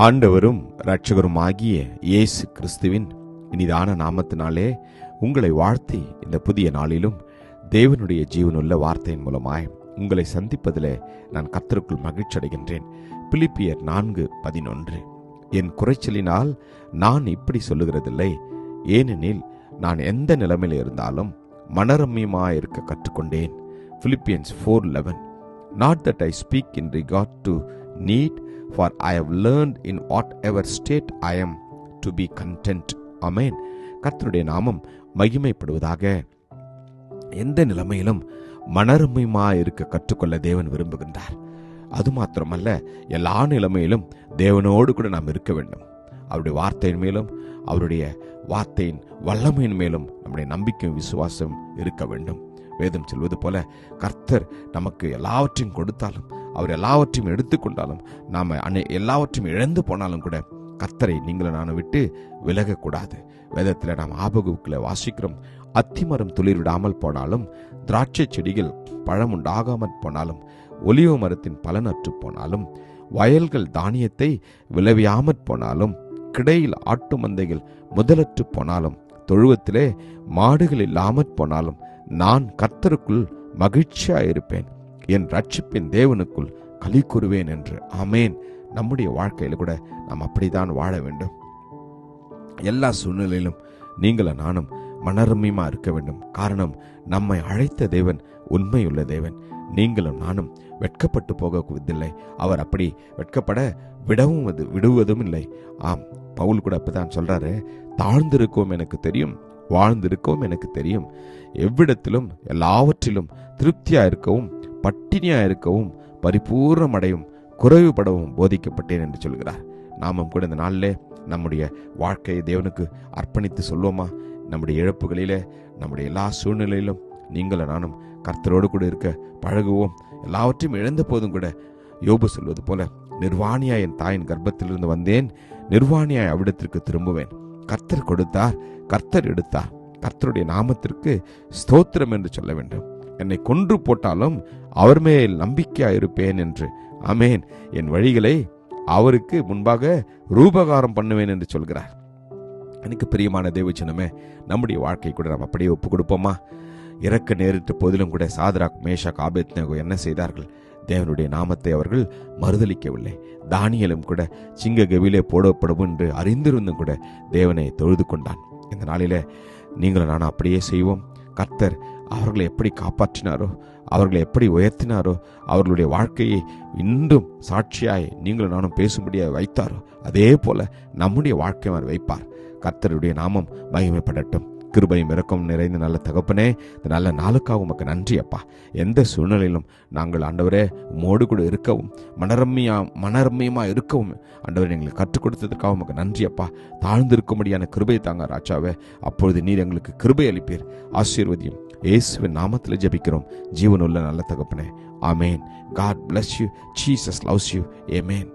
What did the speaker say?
ஆண்டவரும் இரட்சகருமாகிய இயேசு கிறிஸ்துவின் இனிதான நாமத்தினாலே உங்களை வாழ்த்தி இந்த புதிய நாளிலும் தேவனுடைய ஜீவனுள்ள வார்த்தையின் மூலமாய் உங்களை சந்திப்பதிலே நான் கர்த்தருக்குள் மகிழ்ச்சி அடைகின்றேன். பிலிப்பியர் 4:11. என் குறைச்சலினால் நான் இப்படி சொல்லுகிறதில்லை, ஏனெனில் நான் எந்த நிலைமையில் இருந்தாலும் மனரம்யமாயிருக்க கற்றுக்கொண்டேன். Philippians 4:11. Not that I speak in regard to need, for I have learned in whatever state I am to be content. Amen. கர்த்தருடைய நாமம் மகிமைப்படுவதாக. எந்த நிலைமையிலும் மனரம்யமாயிருக்க கற்றுக்கொள்ள தேவன் விரும்புகின்றார். அது மாத்திரமல்ல, எல்லா நிலைமையிலும் தேவனோடு கூட நாம் இருக்க வேண்டும். அவருடைய வார்த்தையின் மேலும் அவருடைய வார்த்தையின் வல்லமையின் மேலும் நம்முடைய நம்பிக்கையும் விசுவாசம் இருக்க வேண்டும். வேதம் சொல்வது போல, கர்த்தர் நமக்கு எல்லாவற்றையும் கொடுத்தாலும், அவர் எல்லாவற்றையும் எடுத்துக்கொண்டாலும், நாம் எல்லாவற்றையும் இழந்து போனாலும் கூட கர்த்தரை நீங்களும் நானும் விட்டு விலகக்கூடாது. வேதத்தில் நாம் ஆபகுக்கில் வாசிக்கிறோம், அத்திமரம் துளிர் விடாமல் போனாலும், திராட்சை செடிகள் பழம் உண்டாகாமற் போனாலும், ஒலிவ மரத்தின் பலனற்று போனாலும், வயல்கள் தானியத்தை விளைவியாமற் போனாலும், கிடையில் ஆட்டு மந்தைகள் முதலற்று போனாலும், தொழுவத்திலே மாடுகள் இல்லாமற் போனாலும், நான் கர்த்தருக்குள் மகிழ்ச்சியாயிருப்பேன், என் ரட்சிப்பின் தேவனுக்குள் களி கூறுவேன் என்று. ஆமேன். நம்முடைய வாழ்க்கையில கூட நாம் அப்படித்தான் வாழ வேண்டும். எல்லா சூழ்நிலையிலும் நீங்களும் நானும் மனரம்யமா இருக்க வேண்டும். காரணம், நம்மை அழைத்த தேவன் உண்மையுள்ள தேவன். நீங்களும் நானும் வெட்கப்பட்டு போகவில்லை. அவர் அப்படி வெட்கப்பட விடுவதும் இல்லை. ஆம், பவுல் கூட அப்பதான் சொல்றாரு, தாழ்ந்திருக்கவும் எனக்கு தெரியும், வாழ்ந்திருக்கவும் எனக்கு தெரியும், எவ்விடத்திலும் எல்லாவற்றிலும் திருப்தியா இருக்கவும் பட்டினியா இருக்கவும் பரிபூர்ணமடையும் குறைவுபடவும் போதிக்கப்பட்டேன் என்று சொல்கிறார். நாமும் கூட இந்த நாளிலே நம்முடைய வாழ்க்கையை தேவனுக்கு அர்ப்பணித்து சொல்வோமா? நம்முடைய இழப்புகளிலே, நம்முடைய எல்லா சூழ்நிலையிலும் நீங்களும் நானும் கர்த்தரோடு கூட இருக்க பழகுவோம். எல்லாவற்றையும் இழந்த போதும் கூட யோபு சொல்வது போல, நிர்வாணியாய் என் தாயின் கர்ப்பத்திலிருந்து வந்தேன், நிர்வாணியாய் அவ்விடத்திற்கு திரும்புவேன். கர்த்தர் கொடுத்தார், கர்த்தர் எடுத்தார். கர்த்தருடைய நாமத்திற்கு ஸ்தோத்திரம் என்று சொல்ல வேண்டும். என்னை கொன்று போட்டாலும் அவர் மேல் நம்பிக்கையாயிருப்பேன் என்று. ஆமேன். என் வழிகளை அவருக்கு முன்பாக ரூபகாரம் பண்ணுவேன் என்று சொல்கிறார். எனக்கு பிரியமான தேவஜனமே, நம்முடைய வாழ்க்கை கூட நாம் அப்படியே ஒப்பு கொடுப்போமா? இறக்க நேரிட்ட போதிலும் கூட சாத்ராக், மேஷாக், ஆபேத்நேகோ என்ன செய்தார்கள்? தேவனுடைய நாமத்தை அவர்கள் மறுதலிக்கவில்லை. தானியேலும் கூட சிங்க கெபியிலே போடப்படும் என்று அறிந்திருந்தும் கூட தேவனை தொழுது கொண்டான். இந்த நாளிலே நீங்களும் நானும் அப்படியே செய்வோம். கர்த்தர் அவர்களை எப்படி காப்பாற்றினாரோ, அவர்களை எப்படி உயர்த்தினாரோ, அவர்களுடைய வாழ்க்கையை இன்றும் சாட்சியாய் நீங்களும் நானும் பேசும்படியாக வைத்தாரோ, அதே போல நம்முடைய வாழ்க்கையை அவர் வைப்பார். கர்த்தருடைய நாமம் மகிமைப்படட்டும். கிருபையும் இரக்கம் நிறைந்த நல்ல தகப்பனே, இந்த நல்ல நாளுக்காக உமக்கு நன்றி அப்பா. எந்த சூழ்நிலையிலும் நாங்கள் ஆண்டவரே உம்மோடு கூட இருக்கவும் மனரம்யமா இருக்கவும் ஆண்டவரே எங்களுக்கு கற்றுக் கொடுத்ததற்காக உமக்கு நன்றி அப்பா. தாழ்ந்திருக்கும்படியான கிருபை தாங்க ராஜாவே. அப்பொழுது நீர் எங்களுக்கு கிருபை அளிப்பீர். ஆசீர்வதியும். இயேசுவின் நாமத்தில் ஜெபிக்கிறோம் ஜீவனுள்ள நல்ல தகப்பனே. ஆமேன். God bless you. Jesus loves you. Amen.